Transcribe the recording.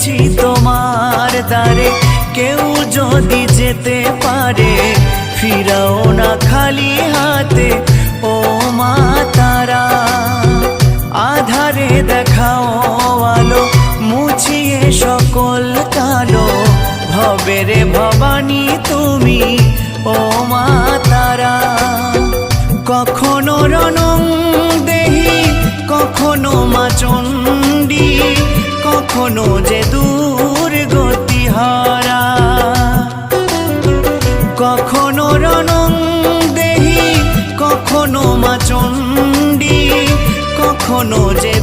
এসেছি তোমার দ্বারে, কেউ যদি যেতে পারে ফিরাও না খালি হাতে ও মা তারা। আধারে দেখাও আলো, মুছিয়ে সকল কালো, ভবেরে ভবানী তুমি ও মা তারা। কখনো রণং দেহি, কখনো মা চণ্ডী, কখনো যে দুর্গতি হারা। কখনো রণং দেহি, কখনো মা চণ্ডী, কখনো যে